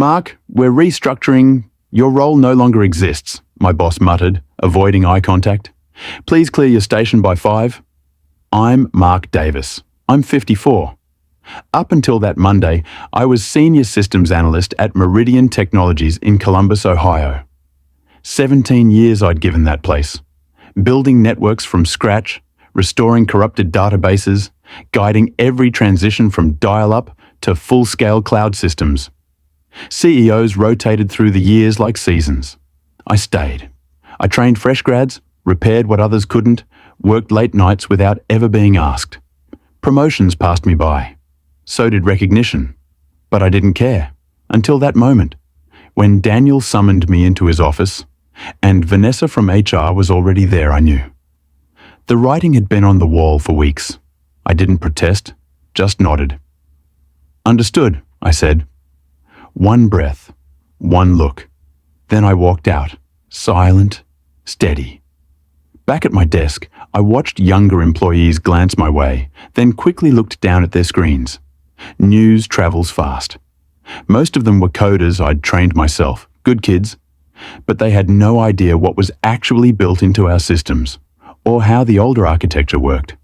"Mark, we're restructuring. Your role no longer exists," my boss muttered, avoiding eye contact. "Please clear your station by 5. I'm Mark Davis. I'm 54. Up until that Monday, I was Senior Systems Analyst at Meridian Technologies in Columbus, Ohio. 17 years I'd given that place, building networks from scratch, restoring corrupted databases, guiding every transition from dial-up to full-scale cloud systems. CEOs rotated through the years like seasons. I stayed. I trained fresh grads, repaired what others couldn't, worked late nights without ever being asked. Promotions passed me by. So did recognition. But I didn't care, until that moment, when Daniel summoned me into his office, and Vanessa from HR was already there, I knew. The writing had been on the wall for weeks. I didn't protest, just nodded. "Understood," I said. One breath, one look. Then I walked out, silent, steady. Back at my desk, I watched younger employees glance my way, then quickly looked down at their screens. News travels fast. Most of them were coders I'd trained myself, good kids, but they had no idea what was actually built into our systems, or how the older architecture worked.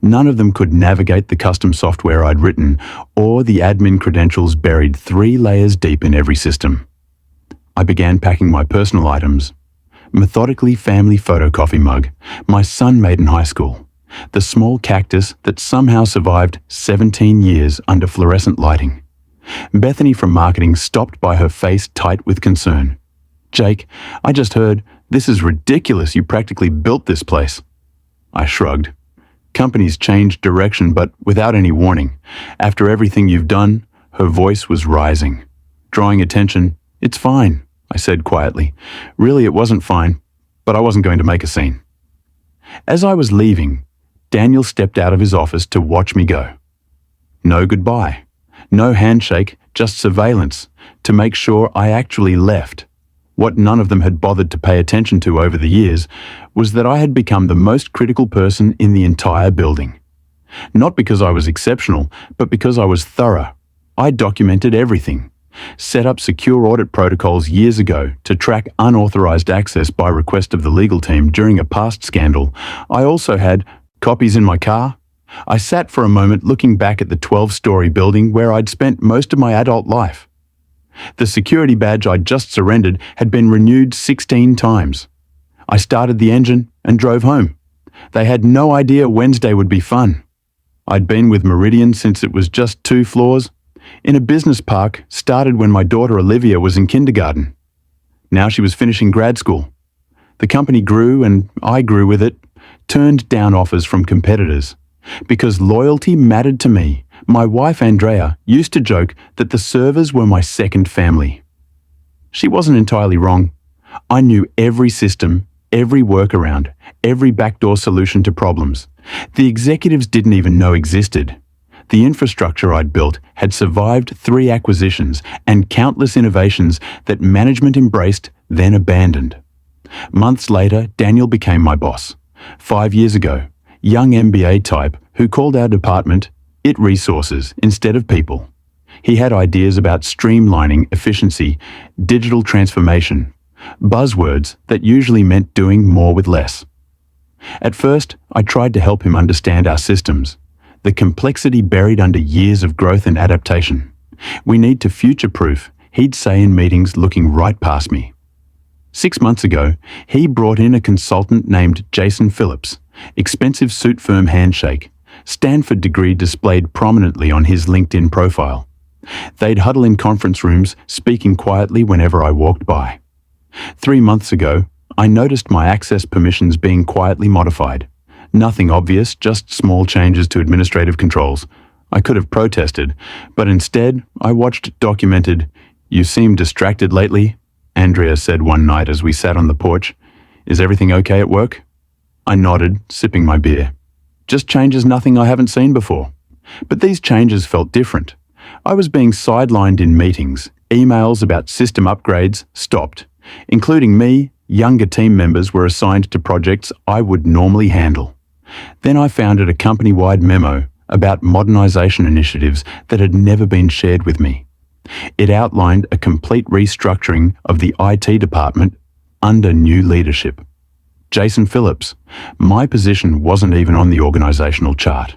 None of them could navigate the custom software I'd written, or the admin credentials buried 3 layers deep in every system. I began packing my personal items. Methodically family photo coffee mug, my son made in high school, the small cactus that somehow survived 17 years under fluorescent lighting. Bethany from marketing stopped by, her face tight with concern. "Jake, I just heard, this is ridiculous, you practically built this place." I shrugged. "Companies change direction, but without any warning. After everything you've done," her voice was rising. Drawing attention, "It's fine," I said quietly. Really, it wasn't fine, but I wasn't going to make a scene. As I was leaving, Daniel stepped out of his office to watch me go. No goodbye, no handshake, just surveillance to make sure I actually left. What none of them had bothered to pay attention to over the years was that I had become the most critical person in the entire building. Not because I was exceptional, but because I was thorough. I documented everything. Set up secure audit protocols years ago to track unauthorized access by request of the legal team during a past scandal. I also had copies in my car. I sat for a moment looking back at the 12-story building where I'd spent most of my adult life. The security badge I'd just surrendered had been renewed 16 times. I started the engine and drove home. They had no idea Wednesday would be fun. I'd been with Meridian since it was just 2 floors. In a business park, started when my daughter Olivia was in kindergarten. Now she was finishing grad school. The company grew and I grew with it, turned down offers from competitors. Because loyalty mattered to me, my wife Andrea used to joke that the servers were my second family. She wasn't entirely wrong. I knew every system, every workaround, every backdoor solution to problems. The executives didn't even know existed. The infrastructure I'd built had survived 3 acquisitions and countless innovations that management embraced, then abandoned. Months later, Daniel became my boss. 5 years ago, young MBA type who called our department IT Resources instead of people. He had ideas about streamlining efficiency, digital transformation, buzzwords that usually meant doing more with less. At first, I tried to help him understand our systems, the complexity buried under years of growth and adaptation. "We need to future-proof," he'd say in meetings, looking right past me. 6 months ago, he brought in a consultant named Jason Phillips, expensive suit firm handshake, Stanford degree displayed prominently on his LinkedIn profile. They'd huddle in conference rooms, speaking quietly whenever I walked by. 3 months ago, I noticed my access permissions being quietly modified. Nothing obvious, just small changes to administrative controls. I could have protested, but instead, I watched documented, "You seem distracted lately," Andrea said one night as we sat on the porch. "Is everything okay at work?" I nodded, sipping my beer. Just changes nothing I haven't seen before. But these changes felt different. I was being sidelined in meetings. Emails about system upgrades stopped. Including me, younger team members were assigned to projects I would normally handle. Then I founded a company-wide memo about modernization initiatives that had never been shared with me. It outlined a complete restructuring of the IT department under new leadership. Jason Phillips, my position wasn't even on the organizational chart.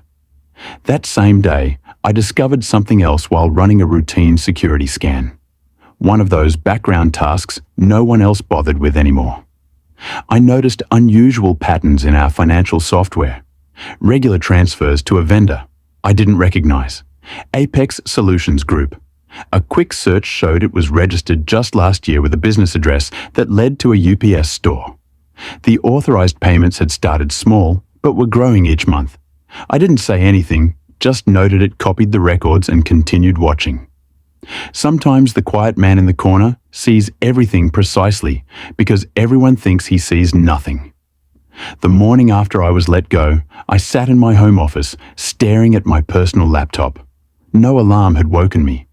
That same day, I discovered something else while running a routine security scan. One of those background tasks no one else bothered with anymore. I noticed unusual patterns in our financial software. Regular transfers to a vendor I didn't recognize. Apex Solutions Group. A quick search showed it was registered just last year with a business address that led to a UPS store. The authorized payments had started small, but were growing each month. I didn't say anything, just noted it, copied the records, and continued watching. Sometimes the quiet man in the corner sees everything precisely because everyone thinks he sees nothing. The morning after I was let go, I sat in my home office, staring at my personal laptop. No alarm had woken me.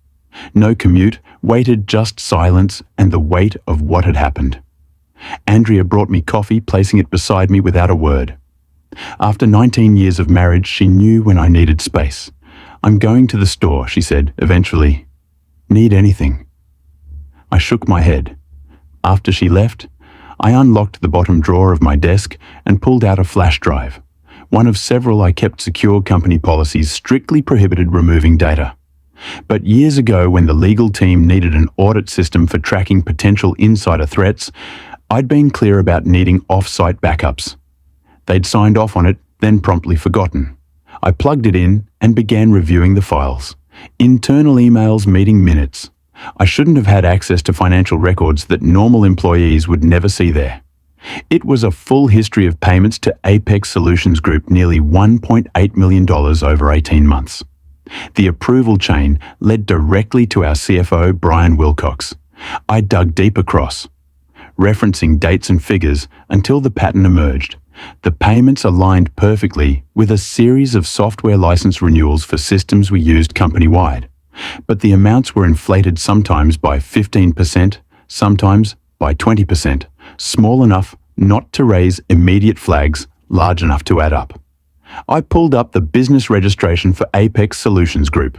No commute, waited just silence and the weight of what had happened. Andrea brought me coffee, placing it beside me without a word. After 19 years of marriage, she knew when I needed space. "I'm going to the store," she said, eventually. "Need anything?" I shook my head. After she left, I unlocked the bottom drawer of my desk and pulled out a flash drive. One of several I kept. Secure company policies strictly prohibited removing data. But years ago, when the legal team needed an audit system for tracking potential insider threats, I'd been clear about needing off-site backups. They'd signed off on it, then promptly forgotten. I plugged it in and began reviewing the files. Internal emails, meeting minutes. I shouldn't have had access to financial records that normal employees would never see there. It was a full history of payments to Apex Solutions Group, nearly $1.8 million over 18 months. The approval chain led directly to our CFO, Brian Wilcox. I dug deep across, referencing dates and figures until the pattern emerged. The payments aligned perfectly with a series of software license renewals for systems we used company-wide. But the amounts were inflated, sometimes by 15%, sometimes by 20%, small enough not to raise immediate flags, large enough to add up. I pulled up the business registration for Apex Solutions Group.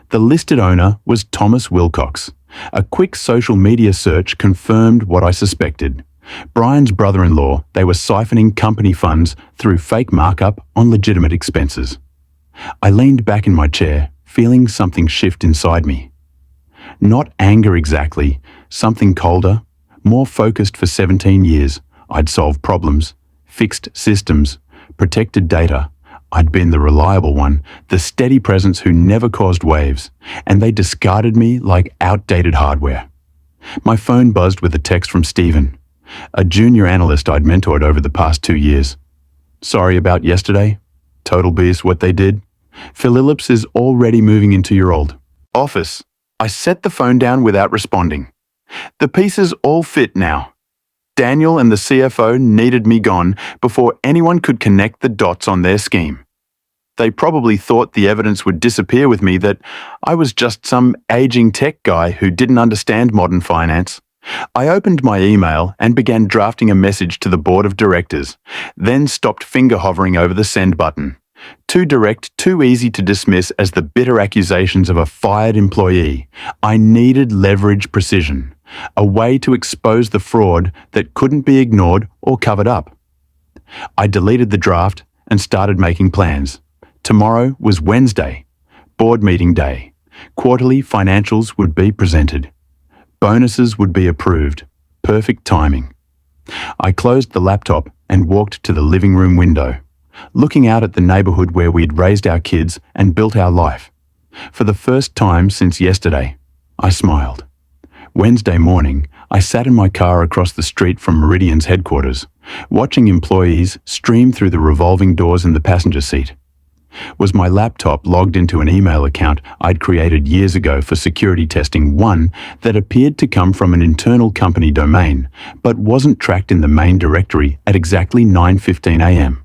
The listed owner was Thomas Wilcox. A quick social media search confirmed what I suspected. Brian's brother-in-law, they were siphoning company funds through fake markup on legitimate expenses. I leaned back in my chair, feeling something shift inside me. Not anger exactly, something colder, more focused. For 17 years, I'd solved problems, fixed systems, protected data. I'd been the reliable one, the steady presence who never caused waves, and they discarded me like outdated hardware. My phone buzzed with a text from Stephen, a junior analyst I'd mentored over the past 2 years. "Sorry about yesterday. Total BS what they did. Phillips is already moving into your old office." I set the phone down without responding. "The pieces all fit now. Daniel and the CFO needed me gone before anyone could connect the dots on their scheme. They probably thought the evidence would disappear with me, that I was just some aging tech guy who didn't understand modern finance." I opened my email and began drafting a message to the board of directors, then stopped finger hovering over the send button. Too direct, too easy to dismiss as the bitter accusations of a fired employee. I needed leverage, precision, a way to expose the fraud that couldn't be ignored or covered up. I deleted the draft and started making plans. Tomorrow was Wednesday, board meeting day. Quarterly financials would be presented. Bonuses would be approved. Perfect timing. I closed the laptop and walked to the living room window, looking out at the neighborhood where we'd raised our kids and built our life. For the first time since yesterday, I smiled. Wednesday morning, I sat in my car across the street from Meridian's headquarters, watching employees stream through the revolving doors in the passenger seat. Was my laptop logged into an email account I'd created years ago for security testing, one that appeared to come from an internal company domain, but wasn't tracked in the main directory at exactly 9:15 a.m.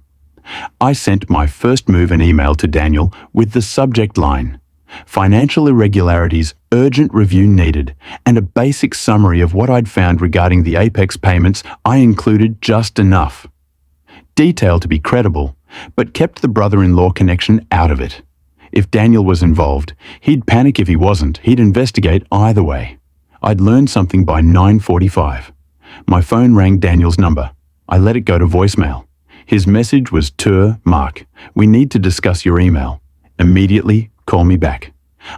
I sent my first move an email to Daniel with the subject line, "Financial irregularities, urgent review needed," and a basic summary of what I'd found regarding the Apex payments. I included just enough detail to be credible, but kept the brother-in-law connection out of it. If Daniel was involved, he'd panic. If he wasn't, he'd investigate either way. I'd learned something by 9:45. My phone rang Daniel's number. I let it go to voicemail. His message was, Mark, we need to discuss your email. Immediately, call me back.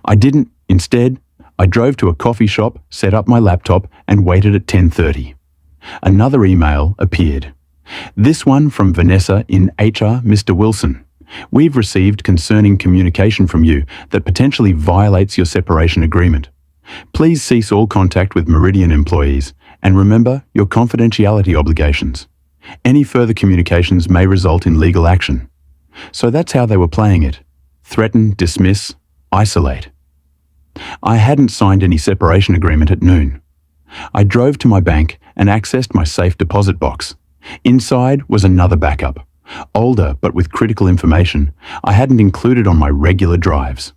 I didn't. Instead, I drove to a coffee shop, set up my laptop, and waited at 10:30. Another email appeared. This one from Vanessa in HR. Mr. Wilson, we've received concerning communication from you that potentially violates your separation agreement. Please cease all contact with Meridian employees and remember your confidentiality obligations. Any further communications may result in legal action. So that's how they were playing it. Threaten, dismiss, isolate. I hadn't signed any separation agreement at noon. I drove to my bank and accessed my safe deposit box. Inside was another backup, older but with critical information I hadn't included on my regular drives.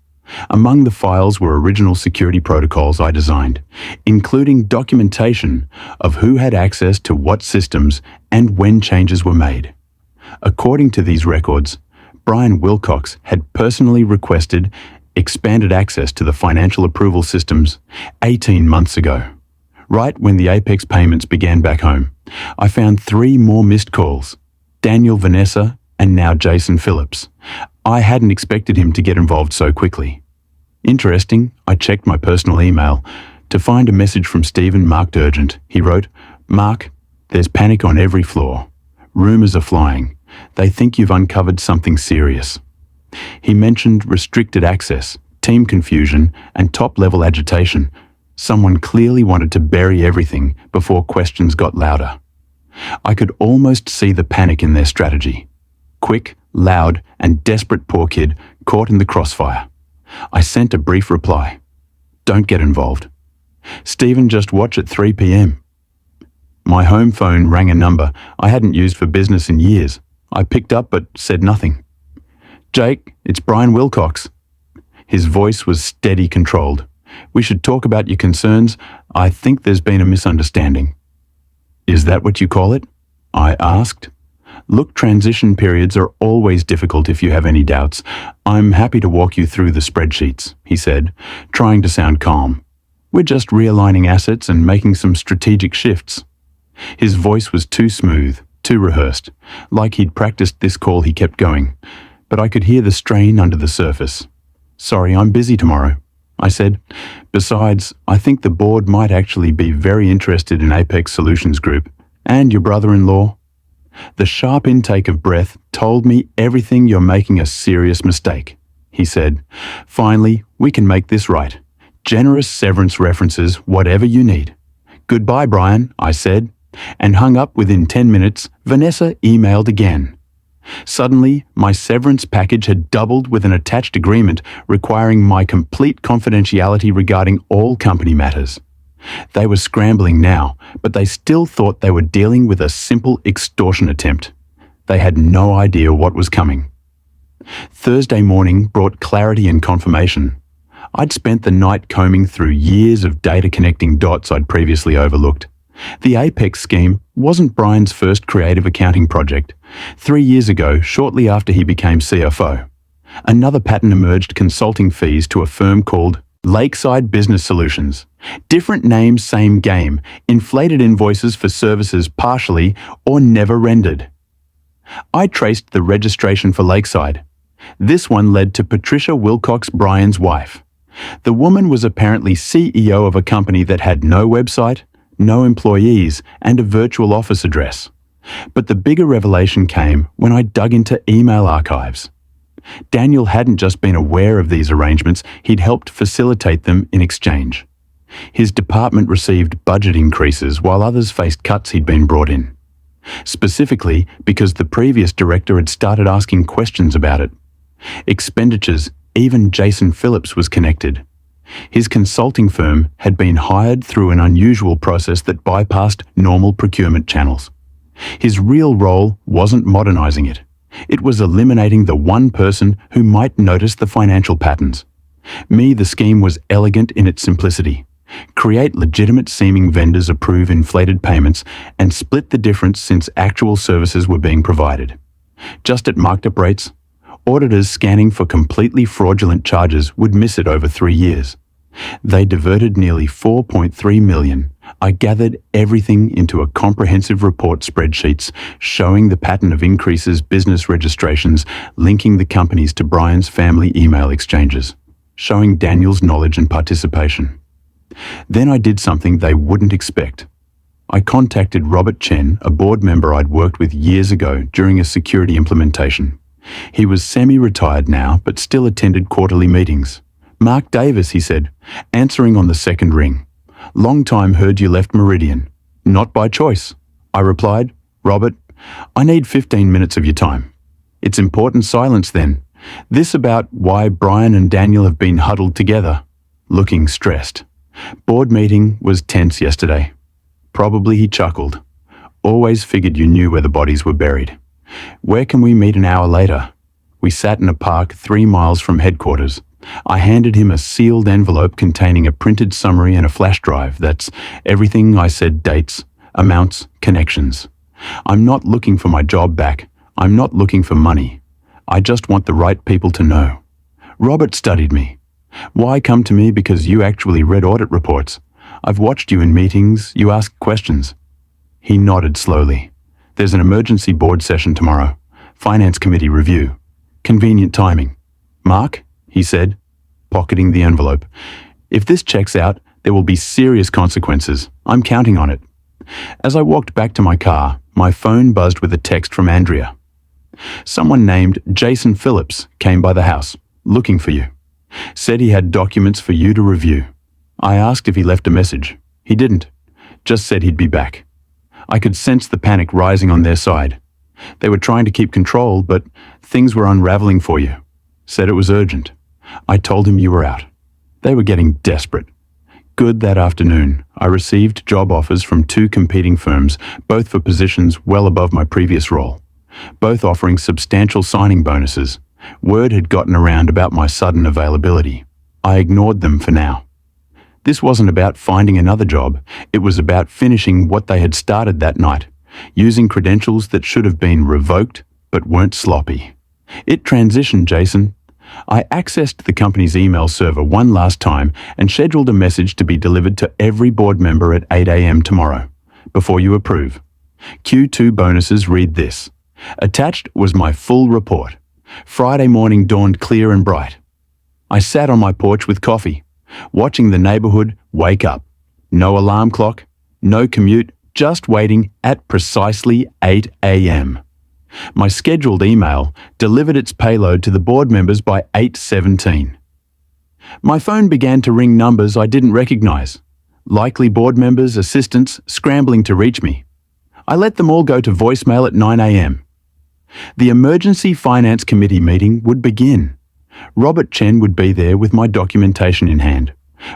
Among the files were original security protocols I designed, including documentation of who had access to what systems and when changes were made. According to these records, Brian Wilcox had personally requested expanded access to the financial approval systems 18 months ago. Right when the Apex payments began back home, I found 3 more missed calls: Daniel, Vanessa, and now Jason Phillips. I hadn't expected him to get involved so quickly. Interesting, I checked my personal email to find a message from Stephen marked urgent. He wrote, Mark, there's panic on every floor. Rumors are flying. They think you've uncovered something serious. He mentioned restricted access, team confusion, and top-level agitation. Someone clearly wanted to bury everything before questions got louder. I could almost see the panic in their strategy. Quick, loud, and desperate poor kid caught in the crossfire. I sent a brief reply. Don't get involved. Stephen, just watch at 3 p.m. My home phone rang a number I hadn't used for business in years. I picked up but said nothing. Jake, it's Brian Wilcox. His voice was steady, controlled. We should talk about your concerns. I think there's been a misunderstanding. Is that what you call it? I asked. Look, transition periods are always difficult if you have any doubts. I'm happy to walk you through the spreadsheets, he said, trying to sound calm. We're just realigning assets and making some strategic shifts. His voice was too smooth, too rehearsed. Like he'd practiced this call, he kept going. But I could hear the strain under the surface. Sorry, I'm busy tomorrow, I said. Besides, I think the board might actually be very interested in Apex Solutions Group and your brother-in-law. The sharp intake of breath told me everything. You're making a serious mistake, he said. Finally, we can make this right. Generous severance references, whatever you need. Goodbye, Brian, I said, and hung up. Within 10 minutes, Vanessa emailed again. Suddenly, my severance package had doubled with an attached agreement requiring my complete confidentiality regarding all company matters. They were scrambling now, but they still thought they were dealing with a simple extortion attempt. They had no idea what was coming. Thursday morning brought clarity and confirmation. I'd spent the night combing through years of data connecting dots I'd previously overlooked. The Apex scheme wasn't Brian's first creative accounting project. 3 years ago, shortly after he became CFO, another pattern emerged: consulting fees to a firm called Lakeside Business Solutions. Different name, same game. Inflated invoices for services partially or never rendered. I traced the registration for Lakeside. This one led to Patricia Wilcox, Brian's wife. The woman was apparently CEO of a company that had no website, no employees, and a virtual office address. But the bigger revelation came when I dug into email archives. Daniel hadn't just been aware of these arrangements, he'd helped facilitate them in exchange. His department received budget increases while others faced cuts he'd been brought in. Specifically because the previous director had started asking questions about it. Expenditures, even Jason Phillips was connected. His consulting firm had been hired through an unusual process that bypassed normal procurement channels. His real role wasn't modernizing it. It was eliminating the one person who might notice the financial patterns. The scheme was elegant in its simplicity. Create legitimate-seeming vendors, approve inflated payments, and split the difference since actual services were being provided. Just at marked-up rates, Auditors scanning for completely fraudulent charges would miss it over 3 years. They diverted nearly 4.3 million. I gathered everything into a comprehensive report spreadsheets showing the pattern of increases, business registrations, linking the companies to Brian's family email exchanges, showing Daniel's knowledge and participation. Then I did something they wouldn't expect. I contacted Robert Chen, a board member I'd worked with years ago during a security implementation. He was semi-retired now, but still attended quarterly meetings. "Mark Davis," he said, answering on the second ring. "Long time heard you left Meridian." "Not by choice," I replied. "Robert, I need 15 minutes of your time." "It's important silence then. This about why Brian and Daniel have been huddled together." Looking stressed. "Board meeting was tense yesterday." Probably he chuckled. "Always figured you knew where the bodies were buried. Where can we meet an hour later?" We sat in a park 3 miles from headquarters. I handed him a sealed envelope containing a printed summary and a flash drive. That's everything I said: dates, amounts, connections. I'm not looking for my job back. I'm not looking for money. I just want the right people to know. Robert studied me. "Why come to me? Because you actually read audit reports. I've watched you in meetings. You ask questions." He nodded slowly. "There's an emergency board session tomorrow. Finance committee review. Convenient timing." "Mark," he said, pocketing the envelope, "if this checks out, there will be serious consequences. I'm counting on it." As I walked back to my car, my phone buzzed with a text from Andrea. "Someone named Jason Phillips came by the house, looking for you. Said he had documents for you to review." I asked if he left a message. He didn't. Just said he'd be back. I could sense the panic rising on their side. They were trying to keep control, but things were unraveling for you. Said it was urgent. I told him you were out. They were getting desperate. Good that afternoon, I received job offers from 2 competing firms, both for positions well above my previous role, both offering substantial signing bonuses. Word had gotten around about my sudden availability. I ignored them for now. This wasn't about finding another job. It was about finishing what they had started that night, using credentials that should have been revoked but weren't sloppy. It transitioned, Jason. I accessed the company's email server one last time and scheduled a message to be delivered to every board member at 8 a.m. tomorrow, before you approve. Q2 bonuses read this. Attached was my full report. Friday morning dawned clear and bright. I sat on my porch with coffee, watching the neighborhood wake up. No alarm clock, no commute, just waiting at precisely 8 a.m. My scheduled email delivered its payload to the board members by 8:17. My phone began to ring numbers I didn't recognize. Likely board members, assistants, scrambling to reach me. I let them all go to voicemail at 9 a.m. The emergency finance committee meeting would begin. Robert Chen would be there with my documentation in hand,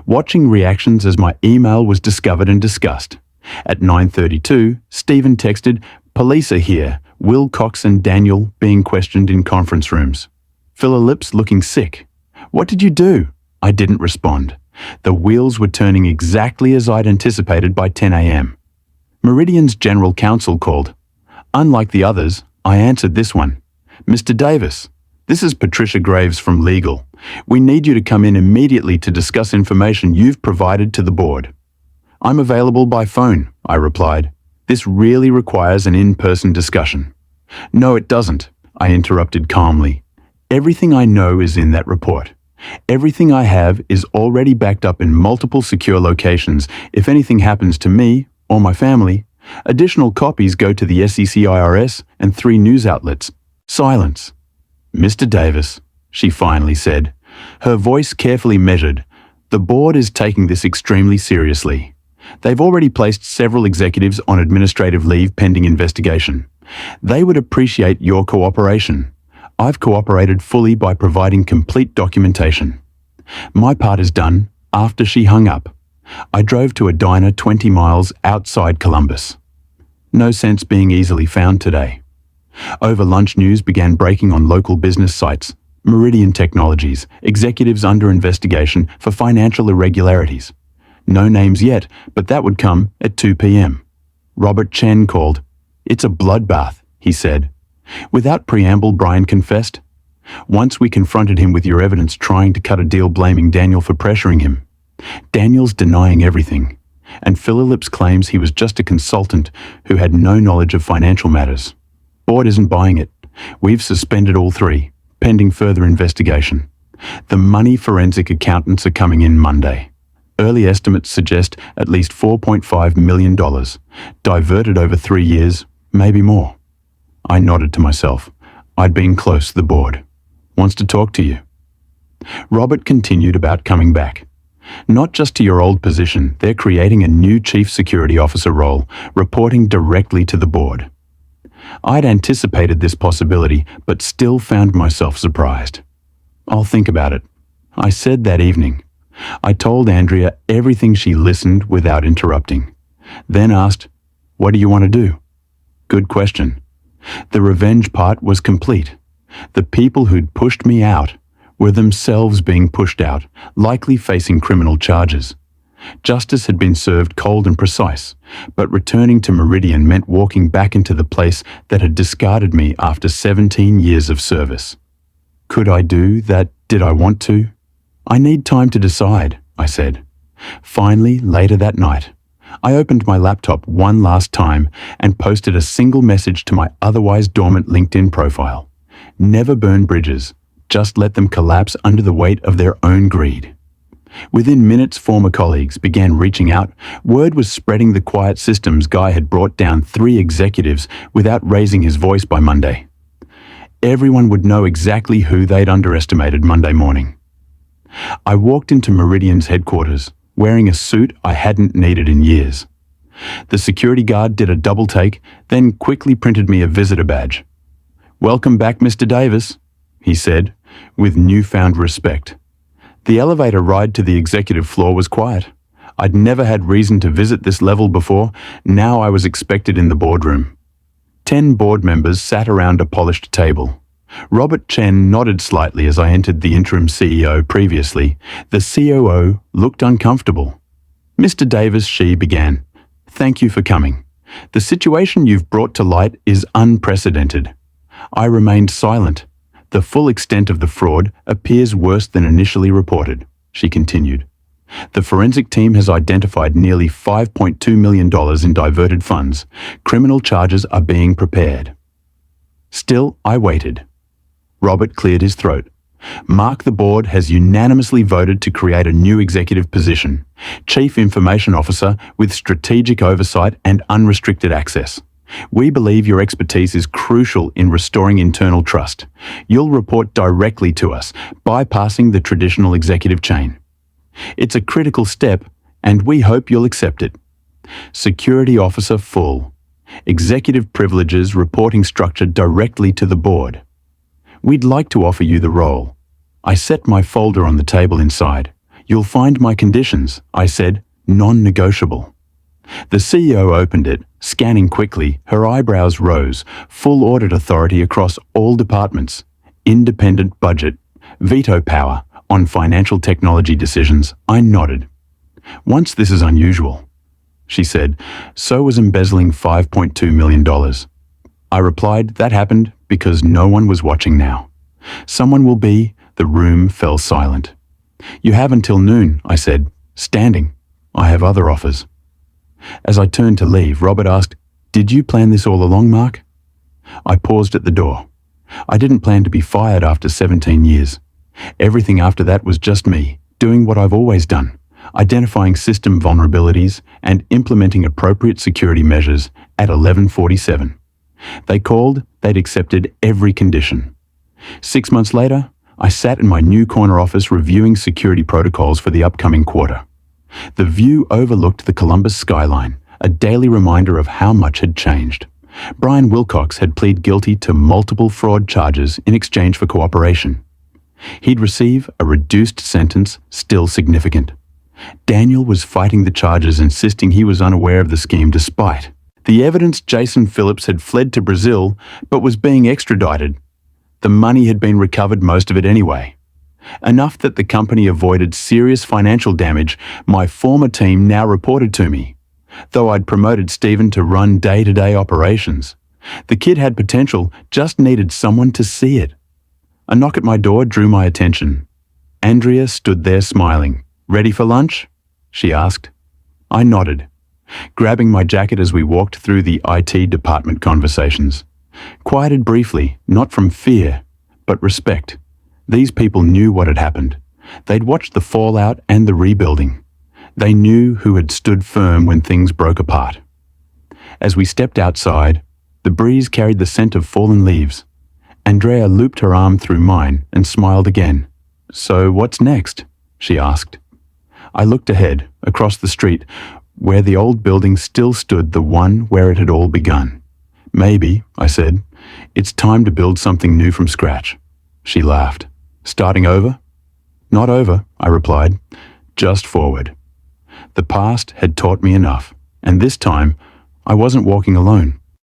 watching reactions as my email was discovered and discussed. At 9:32, Stephen texted, "Police are here. Will Cox and Daniel being questioned in conference rooms." Phillips looking sick. "What did you do?" I didn't respond. The wheels were turning exactly as I'd anticipated by 10 a.m. Meridian's general counsel called. Unlike the others, I answered this one. "Mr. Davis, this is Patricia Graves from Legal. We need you to come in immediately to discuss information you've provided to the board." "I'm available by phone," I replied. "This really requires an in-person discussion." "No, it doesn't," I interrupted calmly. "Everything I know is in that report. Everything I have is already backed up in multiple secure locations. If anything happens to me or my family, additional copies go to the SEC IRS and 3 news outlets." Silence. "Mr. Davis," she finally said, her voice carefully measured, "the board is taking this extremely seriously. They've already placed several executives on administrative leave pending investigation. They would appreciate your cooperation. I've cooperated fully by providing complete documentation. My part is done." After she hung up, I drove to a diner 20 miles outside Columbus. No sense being easily found today. Over lunch, news began breaking on local business sites. Meridian Technologies, executives under investigation for financial irregularities. No names yet, but that would come at 2 p.m. Robert Chen called. "It's a bloodbath," he said. Without preamble, Brian confessed. Once we confronted him with your evidence trying to cut a deal blaming Daniel for pressuring him. Daniel's denying everything, and Phillips claims he was just a consultant who had no knowledge of financial matters. Board isn't buying it. We've suspended all three, pending further investigation. The money forensic accountants are coming in Monday. Early estimates suggest at least $4.5 million, diverted over 3 years, maybe more. I nodded to myself. I'd been close to the board. Wants to talk to you. Robert continued about coming back. Not just to your old position, they're creating a new Chief Security Officer role, reporting directly to the board. I'd anticipated this possibility, but still found myself surprised. I'll think about it, I said that evening. I told Andrea everything. She listened without interrupting. Then asked, "What do you want to do?" Good question. The revenge part was complete. The people who'd pushed me out were themselves being pushed out, likely facing criminal charges. Justice had been served cold and precise, but returning to Meridian meant walking back into the place that had discarded me after 17 years of service. Could I do that? Did I want to? I need time to decide, I said. Finally, later that night, I opened my laptop one last time and posted a single message to my otherwise dormant LinkedIn profile. Never burn bridges, just let them collapse under the weight of their own greed. Within minutes, former colleagues began reaching out. Word was spreading the quiet systems guy had brought down 3 executives without raising his voice by Monday. Everyone would know exactly who they'd underestimated Monday morning. I walked into Meridian's headquarters, wearing a suit I hadn't needed in years. The security guard did a double take, then quickly printed me a visitor badge. "Welcome back, Mr. Davis," he said, with newfound respect. The elevator ride to the executive floor was quiet. I'd never had reason to visit this level before. Now I was expected in the boardroom. 10 board members sat around a polished table. Robert Chen nodded slightly as I entered. The interim CEO previously. The COO looked uncomfortable. "Mr. Davis," she began, "thank you for coming. The situation you've brought to light is unprecedented." I remained silent. "The full extent of the fraud appears worse than initially reported," she continued. "The forensic team has identified nearly $5.2 million in diverted funds. Criminal charges are being prepared." Still, I waited. Robert cleared his throat. "Mark, the board has unanimously voted to create a new executive position, Chief Information Officer with strategic oversight and unrestricted access. We believe your expertise is crucial in restoring internal trust. You'll report directly to us, bypassing the traditional executive chain. It's a critical step, and we hope you'll accept it. Security Officer full. Executive privileges reporting structure directly to the board. We'd like to offer you the role." I set my folder on the table inside. "You'll find my conditions," I said, "non-negotiable." The CEO opened it, scanning quickly. Her eyebrows rose. Full audit authority across all departments. Independent budget. Veto power on financial technology decisions. I nodded. "Once this is unusual," she said. "So was embezzling $5.2 million. I replied, "That happened because no one was watching now. Someone will be." The room fell silent. "You have until noon," I said, standing. "I have other offers." As I turned to leave, Robert asked, "Did you plan this all along, Mark?" I paused at the door. I didn't plan to be fired after 17 years. Everything after that was just me, doing what I've always done, identifying system vulnerabilities and implementing appropriate security measures at 11:47. They called, they'd accepted every condition. 6 months later, I sat in my new corner office reviewing security protocols for the upcoming quarter. The view overlooked the Columbus skyline, a daily reminder of how much had changed. Brian Wilcox had pleaded guilty to multiple fraud charges in exchange for cooperation. He'd receive a reduced sentence, still significant. Daniel was fighting the charges, insisting he was unaware of the scheme despite the evidence. Jason Phillips had fled to Brazil but was being extradited. The money had been recovered, most of it anyway. Enough that the company avoided serious financial damage. My former team now reported to me, though I'd promoted Stephen to run day-to-day operations. The kid had potential, just needed someone to see it. A knock at my door drew my attention. Andrea stood there smiling. "Ready for lunch?" she asked. I nodded, grabbing my jacket as we walked through the IT department conversations. Quieted briefly, not from fear, but respect. These people knew what had happened. They'd watched the fallout and the rebuilding. They knew who had stood firm when things broke apart. As we stepped outside, the breeze carried the scent of fallen leaves. Andrea looped her arm through mine and smiled again. "So what's next?" she asked. I looked ahead, across the street, where the old building still stood, the one where it had all begun. "Maybe," I said, "it's time to build something new from scratch." She laughed. "Starting over?" "Not over," I replied, "just forward." The past had taught me enough, and this time I wasn't walking alone.